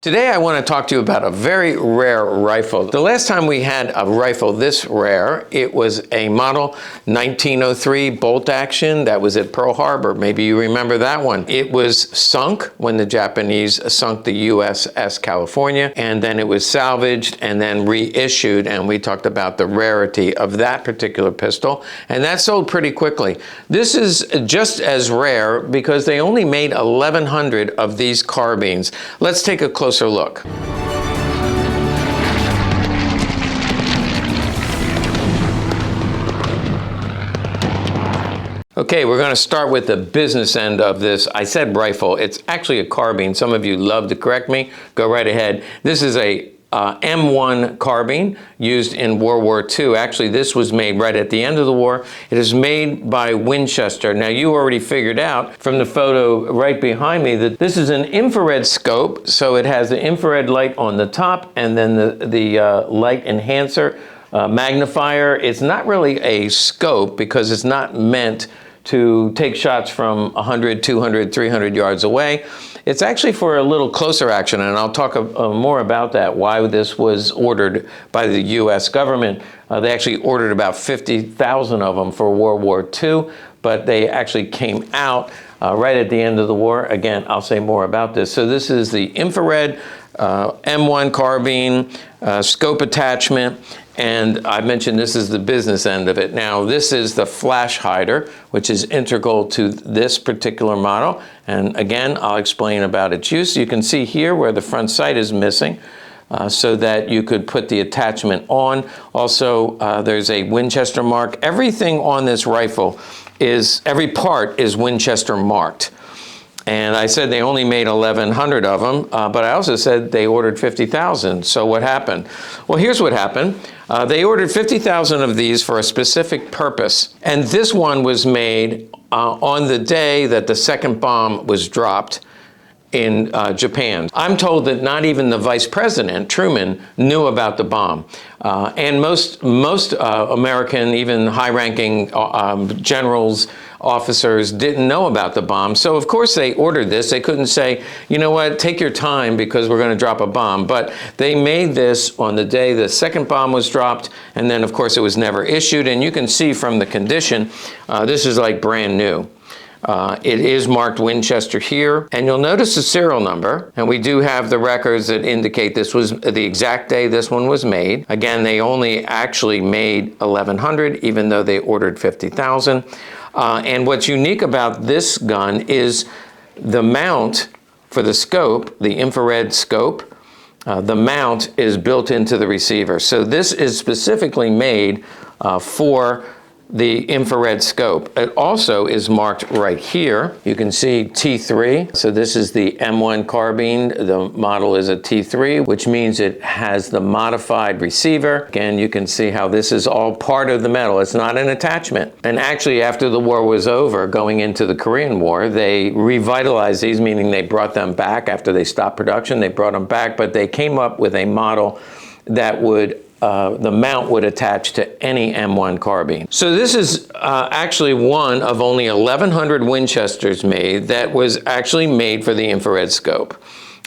Today I want to talk to you about a very rare rifle. The last time we had a rifle this rare, it was a model 1903 bolt action that was at Pearl Harbor. Maybe you remember that one. It was sunk when the Japanese sunk the USS California, and then it was salvaged and then reissued, and we talked about the rarity of that particular pistol, and that sold pretty quickly. This is just as rare because they only made 1,100 of these carbines. Let's take a closer look. Okay, we're going to start with the business end of this. I said rifle. It's actually a carbine. Some of you love to correct me. Go right ahead. This is a M-1 Carbine used in World War II. Actually, this was made right at the end of the war. It is made by Winchester. Now, you already figured out from the photo right behind me that this is an infrared scope, so it has the infrared light on the top and then the light enhancer magnifier. It's not really a scope because it's not meant to take shots from 100, 200, 300 yards away. It's actually for a little closer action, and I'll talk more about that, why this was ordered by the US government. They actually ordered about 50,000 of them for World War II, but they actually came out right at the end of the war. Again, I'll say more about this. So this is the infrared M1 carbine scope attachment, and I mentioned this is the business end of it. Now, this is the flash hider, which is integral to this particular model. And again, I'll explain about its use. You can see here where the front sight is missing, so that you could put the attachment on. Also, there's a Winchester mark. Everything on this rifle every part is Winchester marked. And I said they only made 1,100 of them, but I also said they ordered 50,000. So what happened? Well, here's what happened. They ordered 50,000 of these for a specific purpose. And this one was made on the day that the second bomb was dropped in Japan. I'm told that not even the Vice President, Truman, knew about the bomb. And most American, even high-ranking generals, officers didn't know about the bomb. So of course they ordered this. They couldn't say, you know what, take your time because we're going to drop a bomb. But they made this on the day the second bomb was dropped, and then of course it was never issued. And you can see from the condition, this is like brand new. It is marked Winchester here, and you'll notice the serial number, and we do have the records that indicate this was the exact day this one was made. Again, they only actually made 1,100, even though they ordered 50,000. And what's unique about this gun is the mount for the scope, the infrared scope, the mount is built into the receiver. So this is specifically made for the infrared scope. It also is marked right here. You can see T3. So this is the M1 carbine. The model is a T3, which means it has the modified receiver. Again, you can see how this is all part of the metal. It's not an attachment. And actually, after the war was over, going into the Korean War, they revitalized these, meaning they brought them back after they stopped production. They brought them back, but they came up with a model that would the mount would attach to any M1 carbine. So this is actually one of only 1,100 Winchesters made that was actually made for the infrared scope.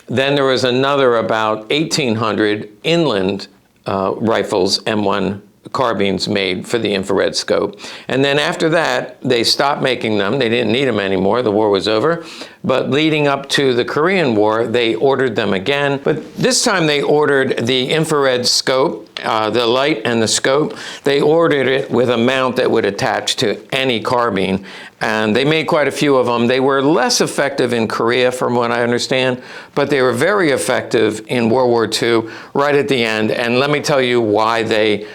Then there was another about 1,800 inland rifles, M1 carbines made for the infrared scope. And then after that, they stopped making them. They didn't need them anymore. The war was over. But leading up to the Korean War, they ordered them again. But this time they ordered the infrared scope, the light and the scope. They ordered it with a mount that would attach to any carbine. And they made quite a few of them. They were less effective in Korea, from what I understand, but they were very effective in World War II right at the end. And let me tell you why they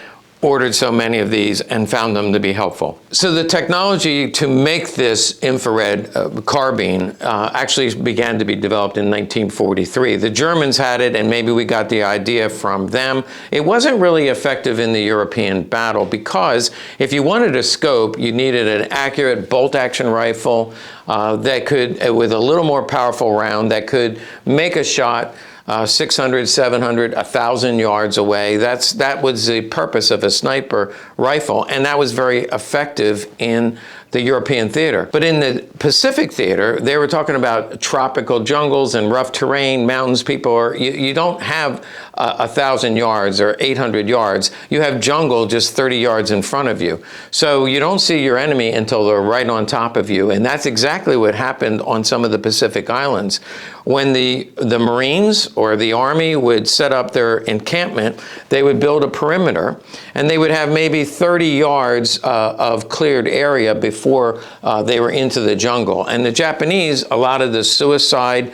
ordered so many of these and found them to be helpful. So the technology to make this infrared carbine actually began to be developed in 1943. The Germans had it, and maybe we got the idea from them. It wasn't really effective in the European battle because if you wanted a scope, you needed an accurate bolt-action rifle that could, with a little more powerful round, that could make a shot 600, 700, 1,000 yards away. That was the purpose of a sniper rifle, and that was very effective in the European theater. But in the Pacific theater, they were talking about tropical jungles and rough terrain, mountains. You don't have 1,000 yards or 800 yards. You have jungle just 30 yards in front of you. So you don't see your enemy until they're right on top of you. And that's exactly what happened on some of the Pacific Islands. When the Marines or the Army would set up their encampment, they would build a perimeter, and they would have maybe 30 yards of cleared area before they were into the jungle. And the Japanese, a lot of the suicide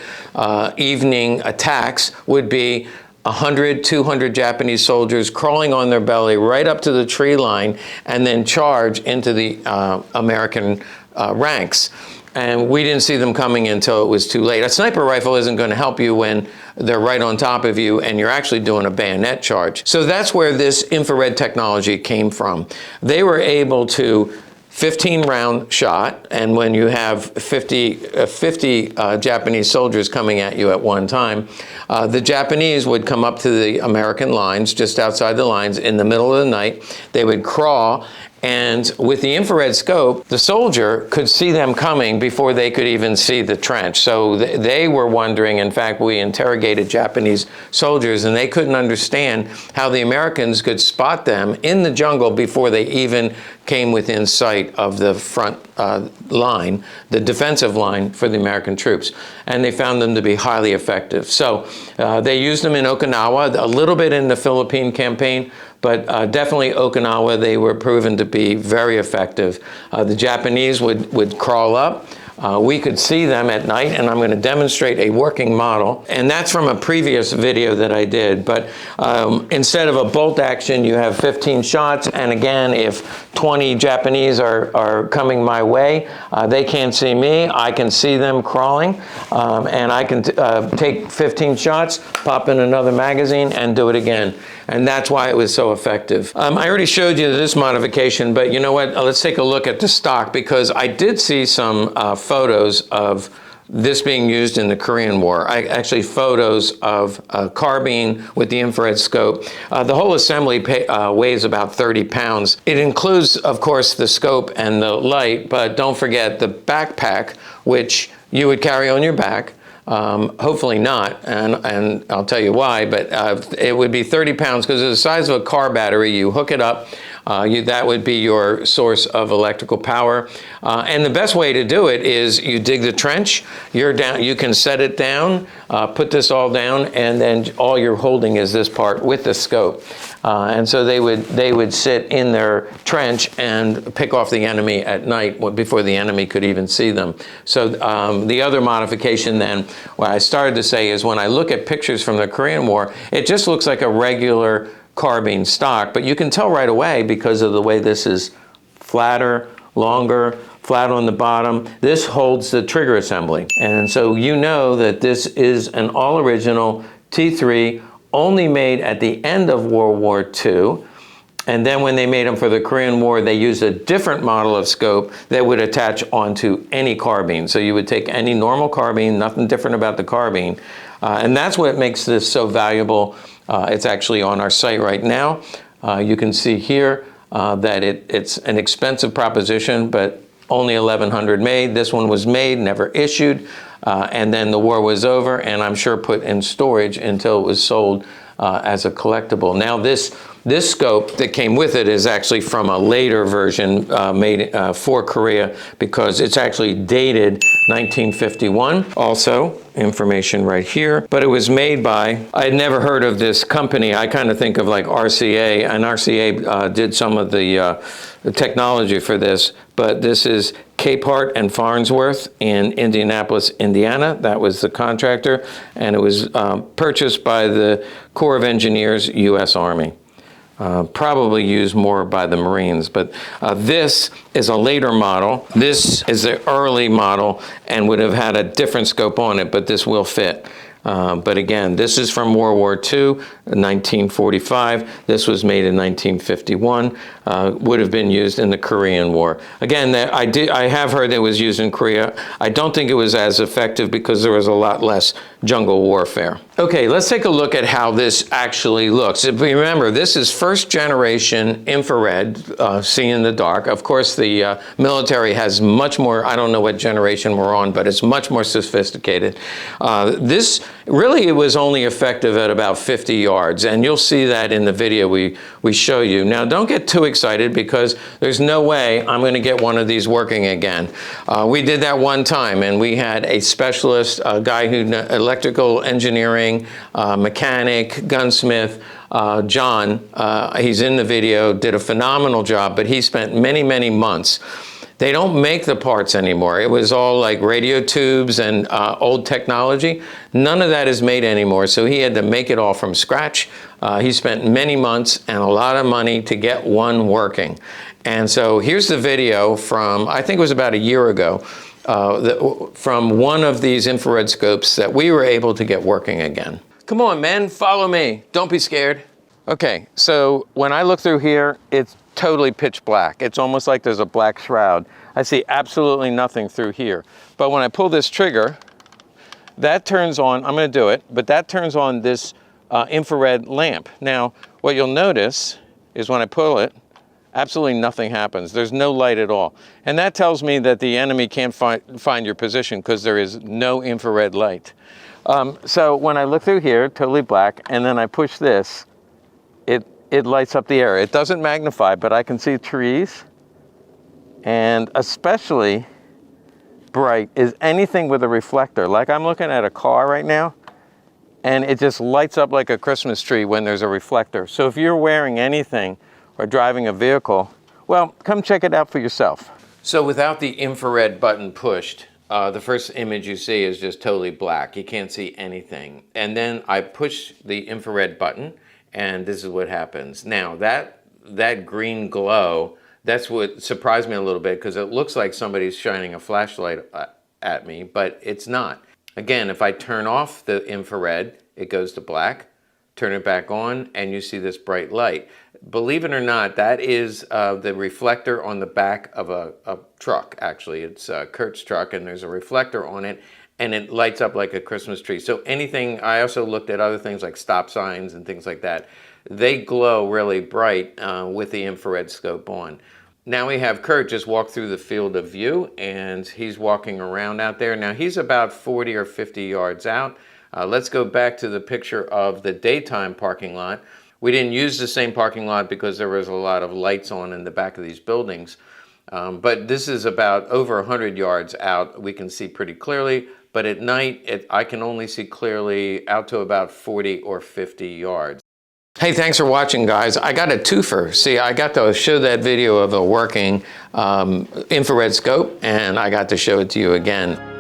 evening attacks would be 100, 200 Japanese soldiers crawling on their belly right up to the tree line and then charge into the American ranks. And we didn't see them coming until it was too late. A sniper rifle isn't going to help you when they're right on top of you and you're actually doing a bayonet charge. So that's where this infrared technology came from. They were able to 15-round shot, and when you have 50 Japanese soldiers coming at you at one time, the Japanese would come up to the American lines, just outside the lines, in the middle of the night. They would crawl, and with the infrared scope, the soldier could see them coming before they could even see the trench. So they were wondering, in fact, we interrogated Japanese soldiers, and they couldn't understand how the Americans could spot them in the jungle before they even came within sight of the front line, the defensive line for the American troops. And they found them to be highly effective. So they used them in Okinawa, a little bit in the Philippine campaign, but definitely Okinawa, they were proven to be very effective. The Japanese would crawl up. We could see them at night, and I'm going to demonstrate a working model. And that's from a previous video that I did. But instead of a bolt action, you have 15 shots. And again, if 20 Japanese are coming my way, they can't see me. I can see them crawling. And I can take 15 shots, pop in another magazine, and do it again. And that's why it was so effective. I already showed you this modification, but you know what? Let's take a look at the stock, because I did see some photos of this being used in the Korean War. Actually, photos of a carbine with the infrared scope. The whole assembly weighs about 30 pounds. It includes, of course, the scope and the light, but don't forget the backpack, which you would carry on your back. Hopefully not, and I'll tell you why, but it would be 30 pounds because it's the size of a car battery. You hook it up, that would be your source of electrical power. And the best way to do it is you dig the trench, you can set it down, put this all down, and then all you're holding is this part with the scope. And so they would sit in their trench and pick off the enemy at night before the enemy could even see them. So the other modification then, what I started to say is when I look at pictures from the Korean War, it just looks like a regular carbine stock, but you can tell right away because of the way this is flatter, longer, flat on the bottom. This holds the trigger assembly. And so you know that this is an all-original T3, only made at the end of World War II. And then when they made them for the Korean War, they used a different model of scope that would attach onto any carbine. So you would take any normal carbine, nothing different about the carbine. And that's what makes this so valuable. It's actually on our site right now. You can see here that it's an expensive proposition, but only 1,100 made. This one was made, never issued. And then the war was over, and I'm sure put in storage until it was sold as a collectible. Now this scope that came with it is actually from a later version made for Korea, because it's actually dated 1951. Also, information right here, but it was made by, I had never heard of this company. I kind of think of like RCA, and RCA did some of the technology for this, but this is Capehart and Farnsworth in Indianapolis, Indiana. That was the contractor, and it was purchased by the Corps of Engineers, U.S. Army. Probably used more by the Marines, but this is a later model. This is the early model and would have had a different scope on it, but this will fit. But again, this is from World War II, 1945. This was made in 1951. Would have been used in the Korean War. Again, I have heard it was used in Korea. I don't think it was as effective because there was a lot less jungle warfare. Okay, let's take a look at how this actually looks. If we remember, this is first generation infrared, see in the dark. Of course, the military has much more, I don't know what generation we're on, but it's much more sophisticated. This really, it was only effective at about 50 yards, and you'll see that in the video we show you. Now, don't get too excited because there's no way I'm going to get one of these working again. We did that one time, and we had a specialist, a guy who electrical engineering, mechanic, gunsmith, John, he's in the video, did a phenomenal job, but he spent many, many months. They don't make the parts anymore. It was all like radio tubes and old technology. None of that is made anymore, so he had to make it all from scratch. He spent many months and a lot of money to get one working. And so here's the video from, I think it was about a year ago, from one of these infrared scopes that we were able to get working again. Come on, men, follow me. Don't be scared. Okay, so when I look through here, it's totally pitch black. It's almost like there's a black shroud. I see absolutely nothing through here. But when I pull this trigger, that turns on, I'm going to do it, but that turns on this infrared lamp. Now, what you'll notice is when I pull it, absolutely nothing happens. There's no light at all. And that tells me that the enemy can't find your position because there is no infrared light. So when I look through here, totally black, and then I push this, it lights up the area. It doesn't magnify, but I can see trees, and especially bright is anything with a reflector. Like I'm looking at a car right now, and it just lights up like a Christmas tree when there's a reflector. So if you're wearing anything or driving a vehicle, well, come check it out for yourself. So without the infrared button pushed, the first image you see is just totally black. You can't see anything. And then I push the infrared button, and this is what happens. Now, that green glow, that's what surprised me a little bit because it looks like somebody's shining a flashlight at me, but it's not. Again, if I turn off the infrared, it goes to black. Turn it back on, and you see this bright light. Believe it or not, that is the reflector on the back of a truck, actually. It's Kurt's truck, and there's a reflector on it, and it lights up like a Christmas tree. So anything, I also looked at other things like stop signs and things like that. They glow really bright with the infrared scope on. Now we have Kurt just walk through the field of view, and he's walking around out there. Now he's about 40 or 50 yards out. Let's go back to the picture of the daytime parking lot. We didn't use the same parking lot because there was a lot of lights on in the back of these buildings. But this is about over 100 yards out. We can see pretty clearly, but at night, I can only see clearly out to about 40 or 50 yards. Hey, thanks for watching, guys. I got a twofer. See, I got to show that video of a working infrared scope, and I got to show it to you again.